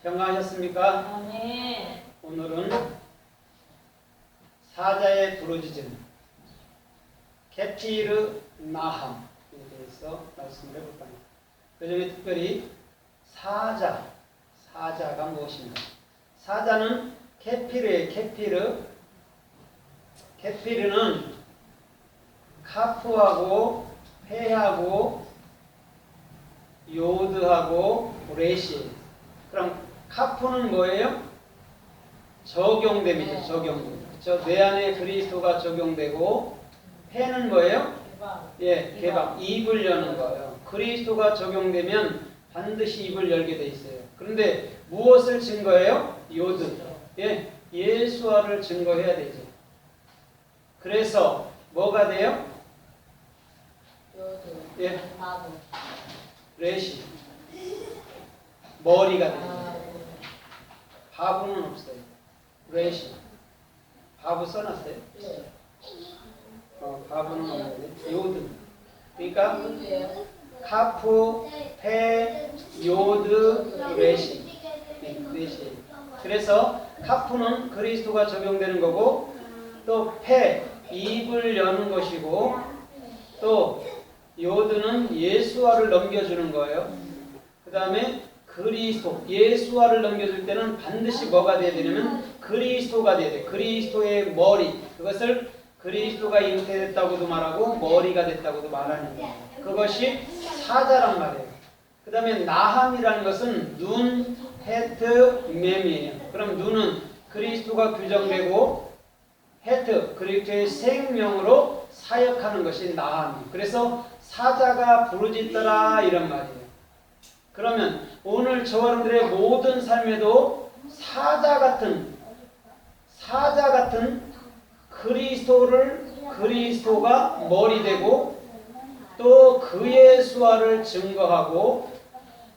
평안하셨습니까? 아멘. 오늘은 사자의 부르짖음, 케피르 나함에 대해서 말씀을 해볼 겁니다. 그 중에 특별히 사자가 무엇인가? 사자는 케피르의 케피르는 카프하고 페하고 요드하고 레시. 그럼 카프는 뭐예요? 적용됨이죠. 적용됨. 그렇죠? 내 안에 그리스도가 적용되고, 페는 뭐예요? 개방. 입을 여는 거예요. 그리스도가 적용되면 반드시 입을 열게 돼 있어요. 그런데 무엇을 증거해요? 요드. 예수화를 증거해야 되죠. 그래서 뭐가 돼요? 요드. 바보. 레시. 머리가 됩니다. 바보는 없어요. 레시. 바보 써놨어요? 네. 바보는 없는데. 요드. 그러니까 카프, 페, 요드, 레시. 레시. 그래서 카프는 그리스도가 적용되는 거고, 또 페, 입을 여는 것이고, 또 요드는 예수화를 넘겨주는 거예요. 그 다음에 그리스도, 예수화를 넘겨줄 때는 반드시 뭐가 돼야 되냐면 그리스도가 돼야 돼. 그리스도의 머리. 그것을 그리스도가 잉태됐다고도 말하고 머리가 됐다고도 말하는 거예요. 그것이 사자란 말이에요. 그 다음에 나함이라는 것은 눈, 헤트, mem이에요. 그럼 눈은 그리스도가 규정되고, 헤트, 그리스도의 생명으로 사역하는 것이 나함이에요. 그래서 사자가 부르짖더라 이런 말이에요. 그러면 오늘 저와 여러분들의 모든 삶에도 사자 같은 그리스도가 머리 되고, 또 그의 수화를 증거하고,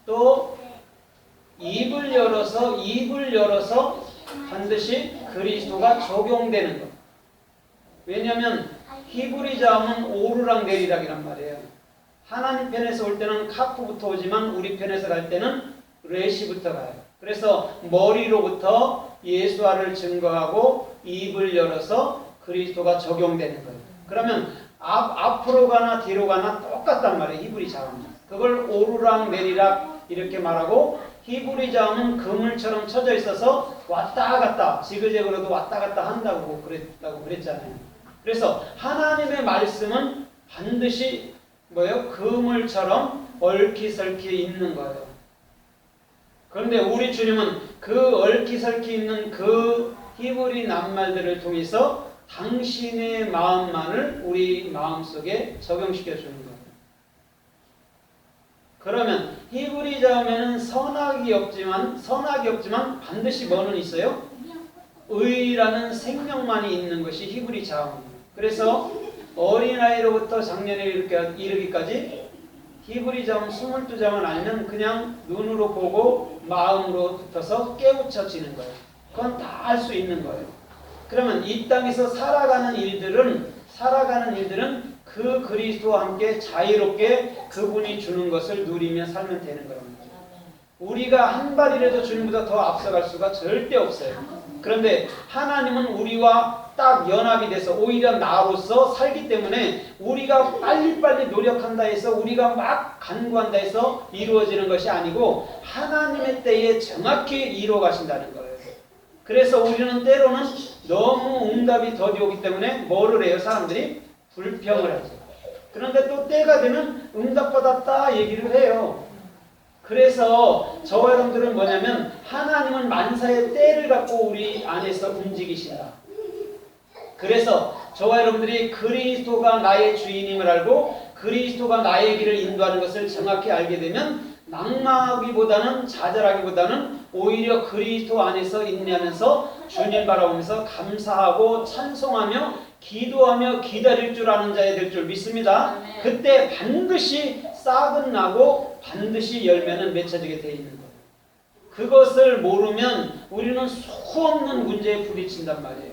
또 입을 열어서 반드시 그리스도가 적용되는 것. 왜냐하면 히브리자음은 오르락 내리락이란 말이에요. 하나님 편에서 올 때는 카프부터 오지만 우리 편에서 갈 때는 레시부터 가요. 그래서 머리로부터 예수화를 증거하고 입을 열어서 그리스도가 적용되는 거예요. 그러면 앞으로 가나 뒤로 가나 똑같단 말이에요. 히브리 자음은. 그걸 오르락 내리락 이렇게 말하고, 히브리 자음은 그물처럼 쳐져 있어서 왔다 갔다 지그재그로도 왔다 갔다 한다고 그랬잖아요. 그래서 하나님의 말씀은 반드시 뭐예요? 그물처럼 얽히설키 있는 거예요. 그런데 우리 주님은 그 얽히설키 있는 그 히브리 낱말들을 통해서 당신의 마음만을 우리 마음속에 적용시켜 주는 거예요. 그러면 히브리 자음에는 선악이 없지만 반드시 뭐는 있어요? 의라는 생명만이 있는 것이 히브리 자음입니다. 그래서 어린아이로부터 장년에 이르기까지 히브리 자음 22자음을 알면 그냥 눈으로 보고 마음으로 붙어서 깨우쳐지는 거예요. 그건 다 할 수 있는 거예요. 그러면 이 땅에서 살아가는 일들은 그 그리스도와 함께 자유롭게 그분이 주는 것을 누리며 살면 되는 겁니다. 우리가 한 발이라도 주님보다 더 앞서갈 수가 절대 없어요. 그런데 하나님은 우리와 딱 연합이 돼서 오히려 나로서 살기 때문에 우리가 빨리빨리 노력한다 해서, 우리가 막 간구한다 해서 이루어지는 것이 아니고 하나님의 때에 정확히 이루어 가신다는 거예요. 그래서 우리는 때로는 너무 응답이 더디 오기 때문에 뭐를 해요? 사람들이 불평을 하죠. 그런데 또 때가 되면 응답받았다 얘기를 해요. 그래서 저와 여러분들은 뭐냐면 하나님은 만사의 때를 갖고 우리 안에서 움직이신다. 그래서 저와 여러분들이 그리스도가 나의 주인임을 알고 그리스도가 나의 길을 인도하는 것을 정확히 알게 되면 낙망하기보다는, 좌절하기보다는 오히려 그리스도 안에서 인내하면서 주님 바라보면서 감사하고 찬송하며 기도하며 기다릴 줄 아는 자에 될 줄 믿습니다. 그때 반드시 싹은 나고 반드시 열매는 맺혀지게 되어 있는 거예요. 그것을 모르면 우리는 수없는 문제에 부딪힌단 말이에요.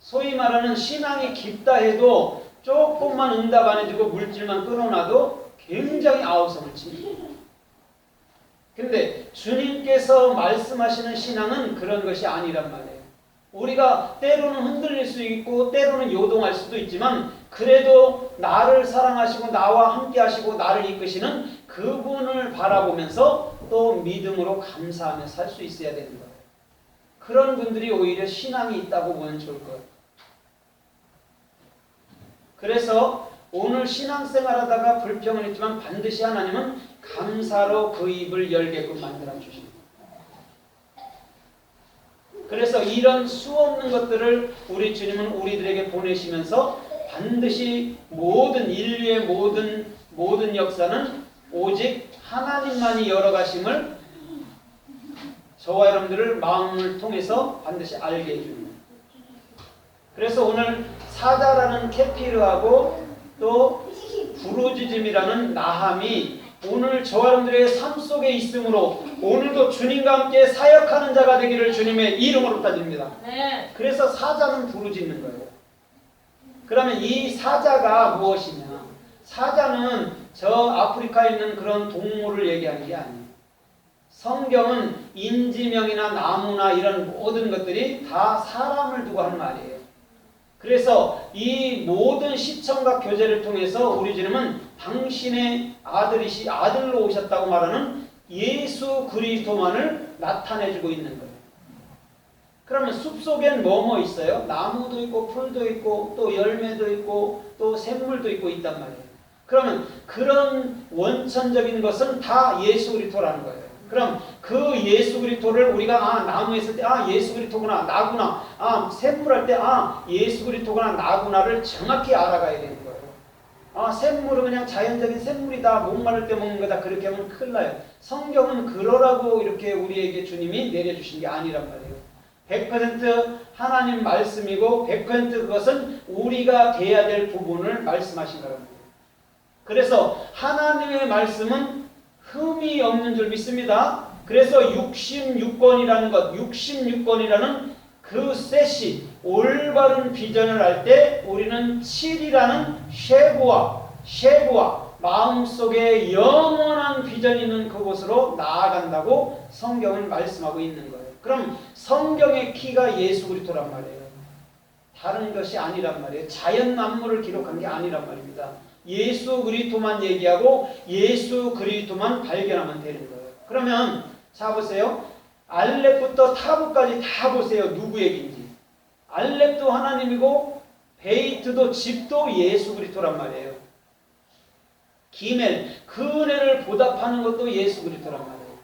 소위 말하는 신앙이 깊다 해도 조금만 응답 안 해주고 물질만 끊어놔도 굉장히 아우성을 칩니다. 근데 주님께서 말씀하시는 신앙은 그런 것이 아니란 말이에요. 우리가 때로는 흔들릴 수 있고 때로는 요동할 수도 있지만 그래도 나를 사랑하시고 나와 함께 하시고 나를 이끄시는 그분을 바라보면서 또 믿음으로 감사하며 살 수 있어야 되는 거예요. 그런 분들이 오히려 신앙이 있다고 보면 좋을 거예요. 그래서 오늘 신앙생활 하다가 불평은 있지만 반드시 하나님은 감사로 그 입을 열게끔 만들어 주십니다. 그래서 이런 수없는 것들을 우리 주님은 우리들에게 보내시면서 반드시 모든 인류의 모든 역사는 오직 하나님만이 열어가심을 저와 여러분들을 마음을 통해서 반드시 알게 해줍니다. 그래서 오늘 사자라는 케피르하고 또 부르짖음이라는 나함이 오늘 저와 여러분들의 삶 속에 있으므로 오늘도 주님과 함께 사역하는 자가 되기를 주님의 이름으로 따집니다. 네. 그래서 사자는 부르짖는 거예요. 그러면 이 사자가 무엇이냐? 사자는 저 아프리카에 있는 그런 동물을 얘기하는 게 아니에요. 성경은 인지명이나 나무나 이런 모든 것들이 다 사람을 두고 하는 말이에요. 그래서 이 모든 시청과 교제를 통해서 우리 주님은 당신의 아들로 오셨다고 말하는 예수 그리스도만을 나타내주고 있는 거예요. 그러면 숲속엔 뭐뭐 있어요? 나무도 있고 풀도 있고 또 열매도 있고 또 샘물도 있고 있단 말이에요. 그러면 그런 원천적인 것은 다 예수 그리스도라는 거예요. 그럼 그 예수 그리스도를 우리가 나무에 있을 때 예수 그리스도구나 나구나 샘물할 때 예수 그리스도구나 나구나를 정확히 알아가야 되는 거예요. 샘물은 그냥 자연적인 샘물이다 목마를 때 먹는 거다 그렇게 하면 큰일 나요. 성경은 그러라고 이렇게 우리에게 주님이 내려주신 게 아니란 말이에요. 100% 하나님 말씀이고 100% 그것은 우리가 돼야 될 부분을 말씀하신 거란 말이에요. 그래서 하나님의 말씀은 흠이 없는 줄 믿습니다. 그래서 66권이라는 것, 66권이라는 그 셋이 올바른 비전을 할 때 우리는 7이라는 쉐부와 마음속에 영원한 비전이 있는 그곳으로 나아간다고 성경은 말씀하고 있는 거예요. 그럼 성경의 키가 예수 그리스도란 말이에요. 다른 것이 아니란 말이에요. 자연 만물을 기록한 게 아니란 말입니다. 예수 그리스도만 얘기하고 예수 그리스도만 발견하면 되는 거예요. 그러면 자 보세요. 알렙부터 타브까지 다 보세요. 누구 얘기인지. 알렙도 하나님이고 베이트도 집도 예수 그리스도란 말이에요. 기멜 그 은혜를 보답하는 것도 예수 그리스도란 말이에요.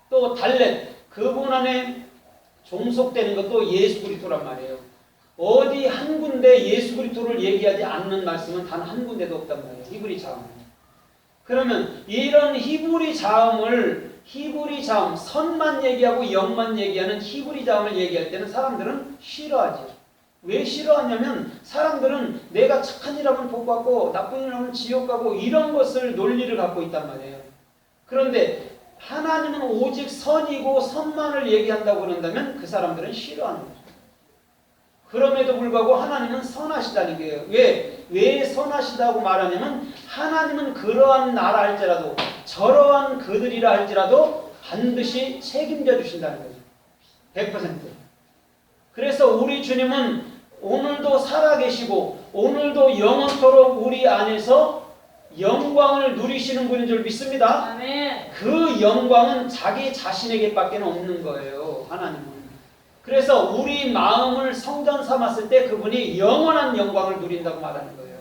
또 달렛 그분 안에 종속되는 것도 예수 그리스도란 말이에요. 어디 한 군데 예수 그리스도를 얘기하지 않는 말씀은 단 한 군데도 없단 말이에요. 히브리 자음. 그러면 이런 히브리 자음 선만 얘기하고 영만 얘기하는 히브리 자음을 얘기할 때는 사람들은 싫어하죠. 왜 싫어하냐면 사람들은 내가 착한 일 하면 복 받고 나쁜 일 하면 지옥 가고 이런 것을 논리를 갖고 있단 말이에요. 그런데 하나님은 오직 선이고 선만을 얘기한다고 그런다면 그 사람들은 싫어하는 거죠. 그럼에도 불구하고 하나님은 선하시다는 거예요. 왜 선하시다고 말하냐면 하나님은 그러한 나라 할지라도 저러한 그들이라 할지라도 반드시 책임져 주신다는 거죠. 100%. 그래서 우리 주님은 오늘도 살아계시고 오늘도 영원토록 우리 안에서 영광을 누리시는 분인 줄 믿습니다. 아멘. 그 영광은 자기 자신에게밖에 없는 거예요. 하나님은. 그래서 우리 마음을 성전 삼았을 때 그분이 영원한 영광을 누린다고 말하는 거예요.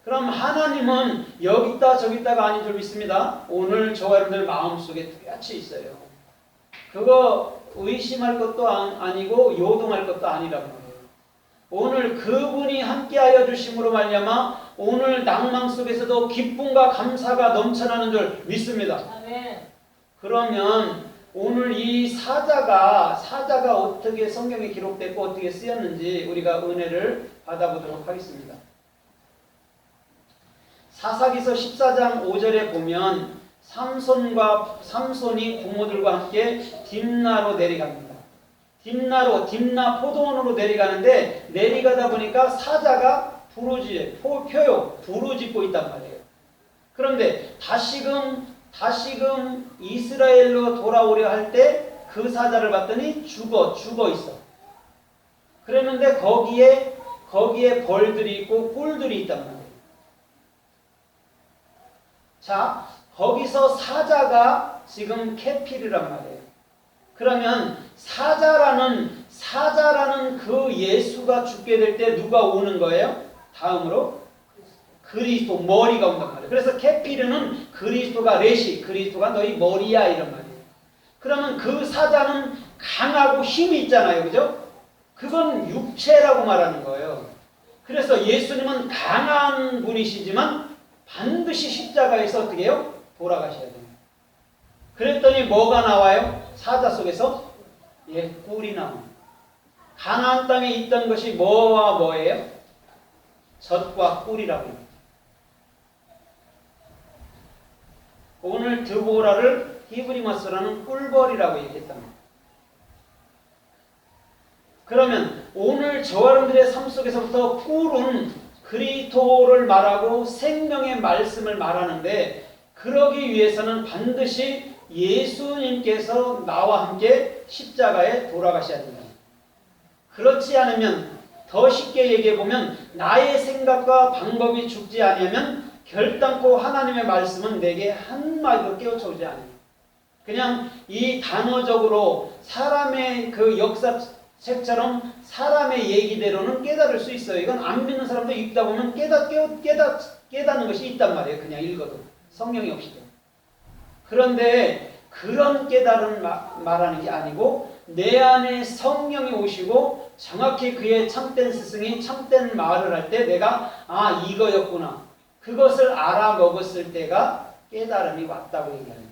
그럼 하나님은 여기 있다 저기 있다가 아닌 줄 믿습니다. 오늘 저와 여러분들 마음속에 뚜렷이 있어요. 그거 의심할 것도 아니고 요동할 것도 아니란 말이에요. 오늘 그분이 함께하여 주심으로 말미암아 오늘 낭망 속에서도 기쁨과 감사가 넘쳐나는 줄 믿습니다. 아멘. 그러면 오늘 이 사자가 어떻게 성경에 기록됐고 어떻게 쓰였는지 우리가 은혜를 받아보도록 하겠습니다. 사사기서 14장 5절에 보면 삼손이 부모들과 함께 딥나로 내려갑니다. 딥나 포도원으로 내려가는데 내려가다 보니까 사자가 부르짖고 있단 말이에요. 그런데 다시금 다시금 이스라엘로 돌아오려 할 때 그 사자를 봤더니 죽어 있어. 그랬는데 거기에 벌들이 있고 꿀들이 있단 말이에요. 자, 거기서 사자가 지금 케필이란 말이에요. 그러면 사자라는 그 예수가 죽게 될 때 누가 오는 거예요? 다음으로 그리스도, 머리가 온단 말이에요. 그래서 케필은 그리스도가 레시, 그리스도가 너희 머리야 이런 말이에요. 그러면 그 사자는 강하고 힘이 있잖아요. 그죠? 그건 육체라고 말하는 거예요. 그래서 예수님은 강한 분이시지만 반드시 십자가에서 어떻게 해요? 돌아가셔야 됩니다. 그랬더니 뭐가 나와요? 사자 속에서? 예, 꿀이 나옵니다. 가나안 땅에 있던 것이 뭐와 뭐예요? 젖과 꿀이라고 합니다. 오늘 드보라를 히브리마스라는 꿀벌이라고 얘기했단 말이에요. 그러면 오늘 저와 여러분들의 삶 속에서부터 꿀은 그리스도를 말하고 생명의 말씀을 말하는데, 그러기 위해서는 반드시 예수님께서 나와 함께 십자가에 돌아가셔야 된다. 그렇지 않으면, 더 쉽게 얘기해보면 나의 생각과 방법이 죽지 않으면 결단코 하나님의 말씀은 내게 한마디도 깨우쳐오지 않아요. 그냥 이 단어적으로 사람의 그 역사책처럼 사람의 얘기대로는 깨달을 수 있어요. 이건 안 믿는 사람도 읽다 보면 깨닫는 것이 있단 말이에요. 그냥 읽어도. 성령이 없이도. 그런데 그런 깨달음 말하는 게 아니고, 내 안에 성령이 오시고 정확히 그의 참된 스승이 참된 말을 할 때 내가 이거였구나, 그것을 알아먹었을 때가 깨달음이 왔다고 얘기합니다.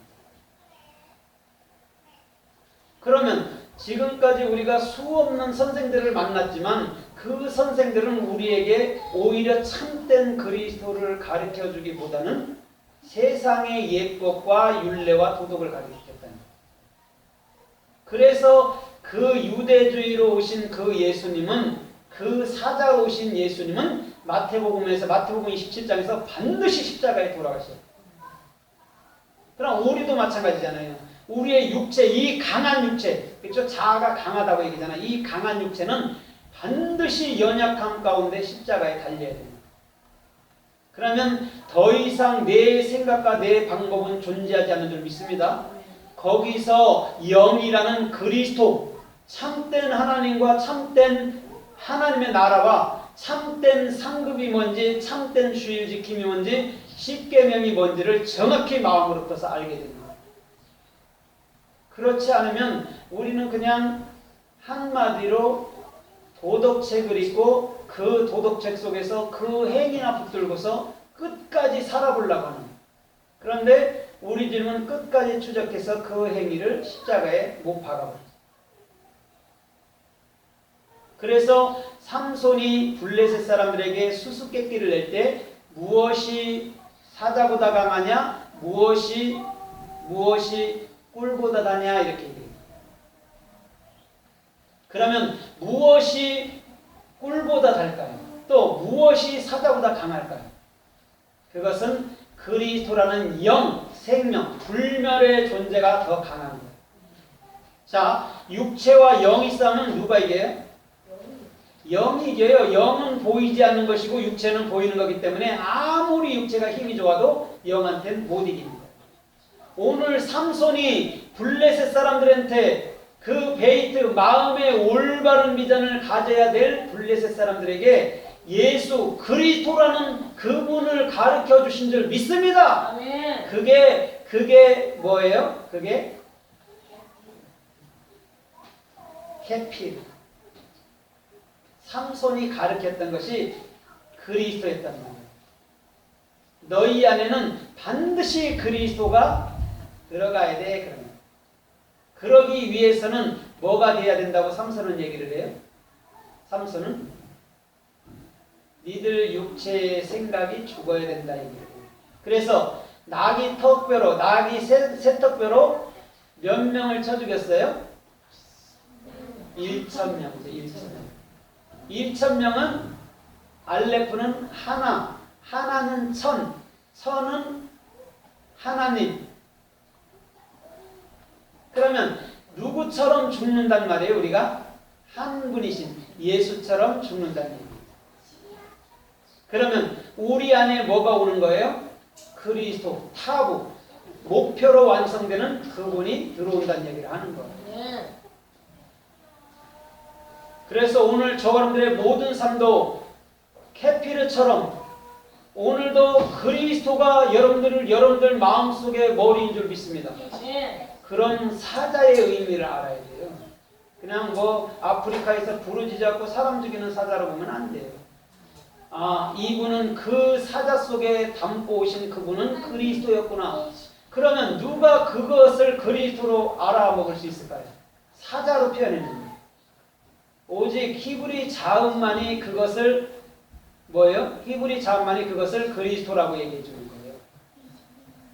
그러면 지금까지 우리가 수없는 선생들을 만났지만 그 선생들은 우리에게 오히려 참된 그리스도를 가르쳐주기보다는 세상의 옛것과 율례와 도덕을 가르쳤다는 거예요. 그래서 그 유대주의로 오신 그 예수님은, 그 사자로 오신 예수님은 마태복음 27장에서 반드시 십자가에 돌아가셔요. 그럼 우리도 마찬가지잖아요. 우리의 육체, 이 강한 육체, 그렇죠? 자아가 강하다고 얘기잖아요. 이 강한 육체는 반드시 연약함 가운데 십자가에 달려야 됩니다. 그러면 더 이상 내 생각과 내 방법은 존재하지 않는 줄 믿습니다. 거기서 영이라는 그리스도, 참된 하나님과 참된 하나님의 나라와 참된 상급이 뭔지, 참된 주일 지킴이 뭔지, 십계명이 뭔지를 정확히 마음으로 떠서 알게 됩니다. 그렇지 않으면 우리는 그냥 한마디로 도덕책을 읽고 그 도덕책 속에서 그 행위나 붙들고서 끝까지 살아보려고 하는, 그런데 우리 집은 끝까지 추적해서 그 행위를 십자가에 못 박아버렸어요. 그래서 삼손이 블레셋 사람들에게 수수께끼를 낼 때 무엇이 사자보다 강하냐, 무엇이 꿀보다 다냐, 이렇게 얘기해요. 그러면 무엇이 꿀보다 달까요? 또 무엇이 사자보다 강할까요? 그것은 그리스도라는 영, 생명, 불멸의 존재가 더 강한 거예요. 자, 육체와 영이 싸우면 누가 이겨요? 영이 이겨요. 영은 보이지 않는 것이고 육체는 보이는 거기 때문에 아무리 육체가 힘이 좋아도 영한테는 못 이기는 거예요. 오늘 삼손이 블레셋 사람들한테 그 베이트, 마음의 올바른 비전을 가져야 될 블레셋 사람들에게 예수 그리스도라는 그분을 가르쳐 주신 줄 믿습니다. 아멘. 그게 뭐예요? 그게 케필. 삼손이 가르쳤던 것이 그리스도였단 말이에요. 너희 안에는 반드시 그리스도가 들어가야 돼. 그러면 그러기 위해서는 뭐가 돼야 된다고 삼손은 얘기를 해요? 삼손은 니들 육체의 생각이 죽어야 된다 얘기예요. 그래서 나귀 세턱뼈로 몇 명을 쳐 죽였어요? 1,000명. 1,000명은 알레프는 하나는 천은 하나님, 그러면 누구처럼 죽는단 말이에요? 우리가 한 분이신 예수처럼 죽는다는 얘기예요. 그러면 우리 안에 뭐가 오는 거예요? 그리스도, 타부, 목표로 완성되는 그분이 들어온다는 얘기를 하는 거예요. 그래서 오늘 저 여러분들의 모든 삶도 캐피르처럼 오늘도 그리스도가 여러분들 마음속에 머리인 줄 믿습니다. 그런 사자의 의미를 알아야 돼요. 그냥 뭐 아프리카에서 부르짖지 않고 사람 죽이는 사자로 보면 안 돼요. 아, 이분은 그 사자 속에 담고 오신 그분은 그리스도였구나. 그러면 누가 그것을 그리스도로 알아먹을 수 있을까요? 사자로 표현했는데 오직 히브리 자음만이 그것을 뭐예요? 히브리 자음만이 그것을 그리스도라고 얘기해 주는 거예요.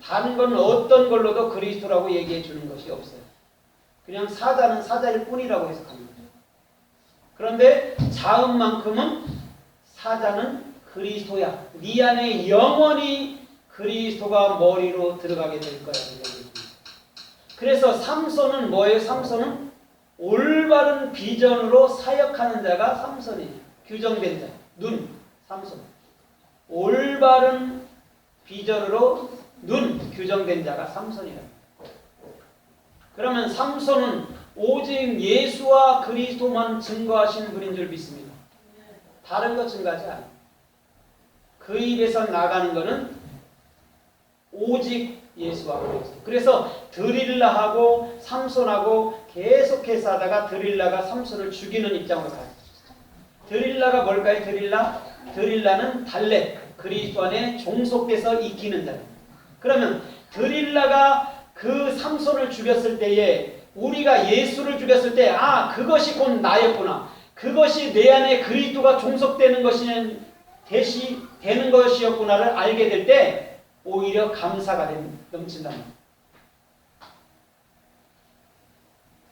다른 건 어떤 걸로도 그리스도라고 얘기해 주는 것이 없어요. 그냥 사자는 사자일 뿐이라고 해석합니다. 그런데 자음만큼은 사자는 그리스도야. 네 안에 영원히 그리스도가 머리로 들어가게 될 거야. 그래서 삼손은 뭐예요? 삼손은 올바른 비전으로 사역하는 자가 삼손이에요. 규정된 자. 눈, 삼손. 올바른 비전으로 눈, 규정된 자가 삼손이라. 그러면 삼손은 오직 예수와 그리스도만 증거하신 분인 줄 믿습니다. 다른 것 증거하지 않아요. 그 입에서 나가는 것은 오직 예수와 그리스도. 그래서 드릴라하고 삼손하고 계속해서 하다가 드릴라가 삼손을 죽이는 입장으로 가요. 드릴라가 뭘까요? 드릴라는 달렛, 그리스도 안에 종속돼서 익히는 자예요. 그러면 드릴라가 그 삼손을 죽였을 때에 우리가 예수를 죽였을 때 아, 그것이 곧 나였구나. 그것이 내 안에 그리스도가 종속되는 것이 되는 것이었구나를 알게 될 때 오히려 감사가 넘친다.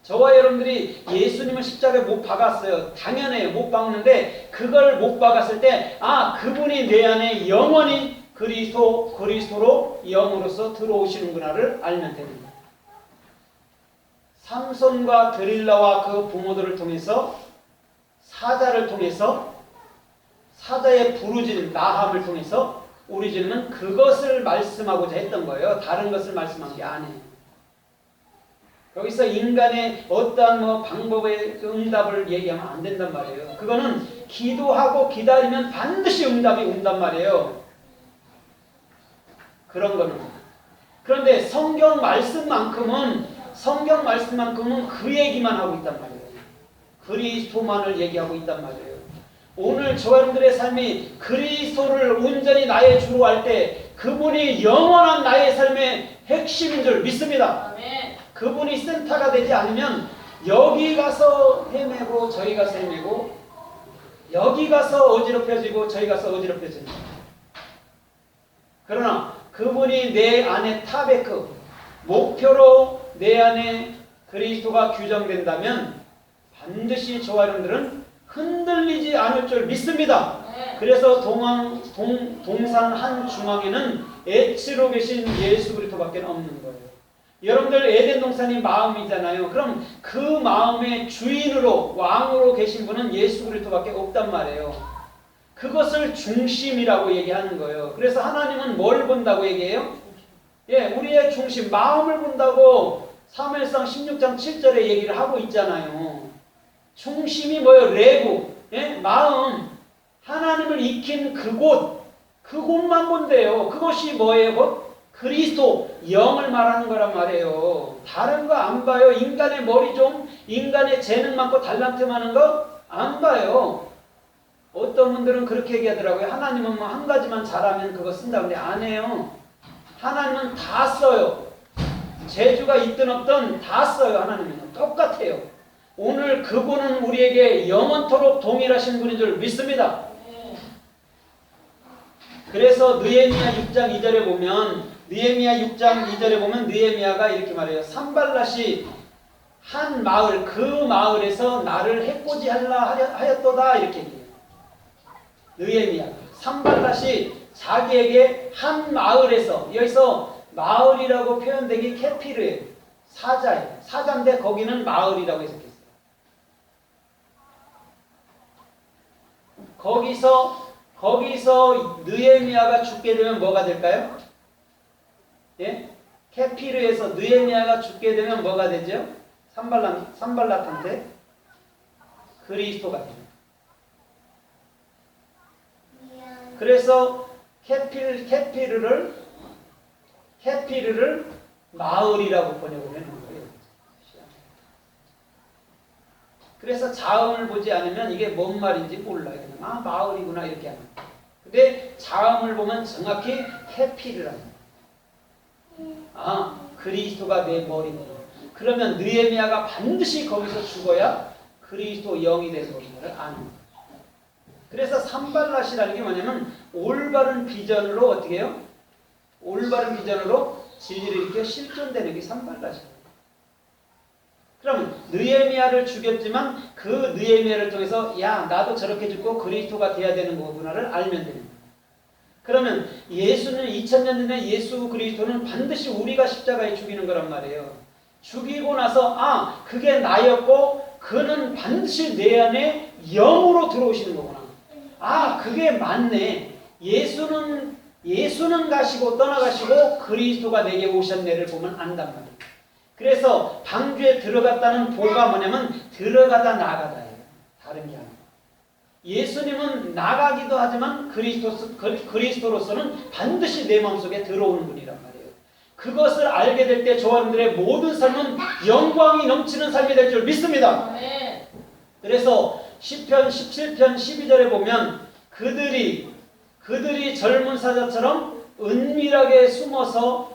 저와 여러분들이 예수님을 십자가에 못 박았어요. 당연해요. 못 박는데 그걸 못 박았을 때 아, 그분이 내 안에 영원히 그리스도로 영으로서 들어오시는구나를 알면 됩니다. 삼손과 드릴라와 그 부모들을 통해서 사자를 통해서 사자의 부르짖음 나함을 통해서 우리 주님은 그것을 말씀하고자 했던 거예요. 다른 것을 말씀한 게 아니에요. 여기서 인간의 어떠한 방법의 응답을 얘기하면 안 된단 말이에요. 그거는 기도하고 기다리면 반드시 응답이 온단 말이에요. 그런 거는. 그런데 성경 말씀만큼은 그 얘기만 하고 있단 말이에요. 그리스도만을 얘기하고 있단 말이에요. 오늘 저 여러분들의 삶이 그리스도를 온전히 나의 주로 할 때 그분이 영원한 나의 삶의 핵심인 줄 믿습니다. 아멘. 그분이 센터가 되지 않으면 여기 가서 헤매고 저기 가서 헤매고 여기 가서 어지럽혀지고 저기 가서 어지럽혀집니다. 그러나 그분이 내 안에 타베크 목표로 내 안에 그리스도가 규정된다면 반드시 저와 여러분들은 흔들리지 않을 줄 믿습니다. 그래서 동산 한 중앙에는 애치로 계신 예수 그리스도밖에 없는 거예요. 여러분들 에덴 동산이 마음이잖아요. 그럼 그 마음의 주인으로 왕으로 계신 분은 예수 그리스도밖에 없단 말이에요. 그것을 중심이라고 얘기하는 거예요. 그래서 하나님은 뭘 본다고 얘기해요? 예, 우리의 중심, 마음을 본다고 사무엘상 16장 7절에 얘기를 하고 있잖아요. 중심이 뭐예요? 레구, 예? 마음, 하나님을 익힌 그곳만 본대요. 그것이 뭐예요? 그리스도, 영을 말하는 거란 말이에요. 다른 거 안 봐요. 인간의 머리 좀, 인간의 재능 많고 달란트 많은 거 안 봐요. 어떤 분들은 그렇게 얘기하더라고요. 하나님은 한 가지만 잘하면 그거 쓴다고. 근데 안 해요. 하나님은 다 써요. 재주가 있든 없든 다 써요. 하나님은 똑같아요. 오늘 그분은 우리에게 영원토록 동일하신 분인 줄 믿습니다. 그래서 느헤미야 6장 2절에 보면 느헤미야가 이렇게 말해요. 산발랏이 한 마을, 그 마을에서 나를 해코지하려 하였도다 이렇게 얘기해요. 느헤미야 산발랏이 자기에게 한 마을에서, 여기서 마을이라고 표현된 게 캐피르예요. 사자예요. 사자인데 거기는 마을이라고 해석했어요. 거기서 느헤미야가 죽게 되면 뭐가 될까요? 예? 케피르에서 느헤미야가 죽게 되면 뭐가 되죠? 산발랏한테 그리스도가 됩니다. 그래서 케피르를 마을이라고 번역을 해놓은 거예요. 그래서 자음을 보지 않으면 이게 뭔 말인지 몰라요. 그냥 마을이구나 이렇게 하는. 근데 자음을 보면 정확히 케피르랍니다. 그리스도가 내 머리구나. 그러면 느헤미야가 반드시 거기서 죽어야 그리스도 영이 된 것을 아는 거예요. 그래서 산발랏이라는 게 뭐냐면 올바른 비전으로 어떻게 해요? 올바른 비전으로 진리를 이렇게 실존되는 게 산발랏이에요. 그럼 느헤미야를 죽였지만 그 느헤미야를 통해서 야 나도 저렇게 죽고 그리스도가 돼야 되는 거구나를 알면 됩니다. 그러면 예수는 2000년 전에 예수 그리스도는 반드시 우리가 십자가에 죽이는 거란 말이에요. 죽이고 나서 그게 나였고 그는 반드시 내 안에 영으로 들어오시는 거구나. 그게 맞네. 예수는 가시고 떠나가시고 그리스도가 내게 오셨네를 보면 안단 말이에요. 그래서 방주에 들어갔다는 보가 뭐냐면 들어가다 나가다예요. 다른 게 아니에요. 예수님은 나가기도 하지만 그리스도로서는 반드시 내 마음속에 들어오는 분이란 말이에요. 그것을 알게 될 때 저와님들의 모든 삶은 영광이 넘치는 삶이 될 줄 믿습니다. 그래서 시편 17편 12절에 보면 그들이 젊은 사자처럼 은밀하게 숨어서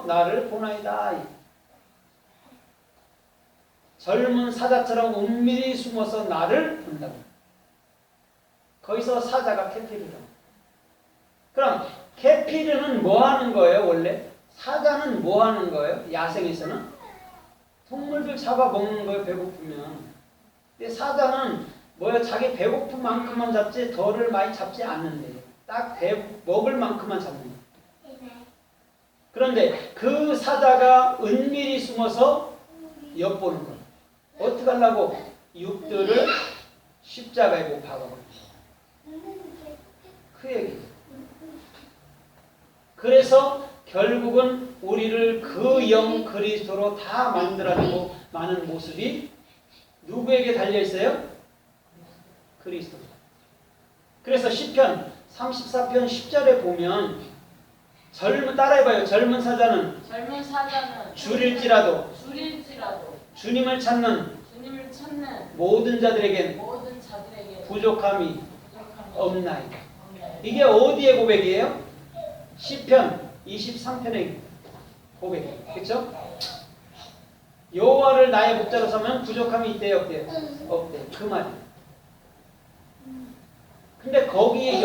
나를 보나이다. 젊은 사자처럼 은밀히 숨어서 나를 본다고. 거기서 사자가 케피르다. 그럼 케피르는 뭐 하는 거예요, 원래? 사자는 뭐 하는 거예요? 야생에서는? 동물들 잡아먹는 거예요, 배고프면. 근데 사자는 자기 배고픈 만큼만 잡지 덜을 많이 잡지 않는데 딱 먹을 만큼만 잡는 거예요. 그런데 그 사자가 은밀히 숨어서 엿보는 거예요. 어떻게 하려고? 육들을 십자가에 못 박아버려요. 그 얘기예요. 그래서 결국은 우리를 그 영 그리스도로 다 만들어내고 많은 모습이 누구에게 달려있어요? 그리스도. 그래서 시편 34편 10절에 보면 따라해봐요. 젊은 사자는 줄일지라도 주님을 찾는 모든 자들에겐 부족함이 없나이다. 이게 어디의 고백이에요? 시편 23편의 고백이에요. 그렇죠? 여호와를 나의 목자로 삼으면 부족함이 있대요, 없대요? 없대요. 그 말이에요. 근데 거기에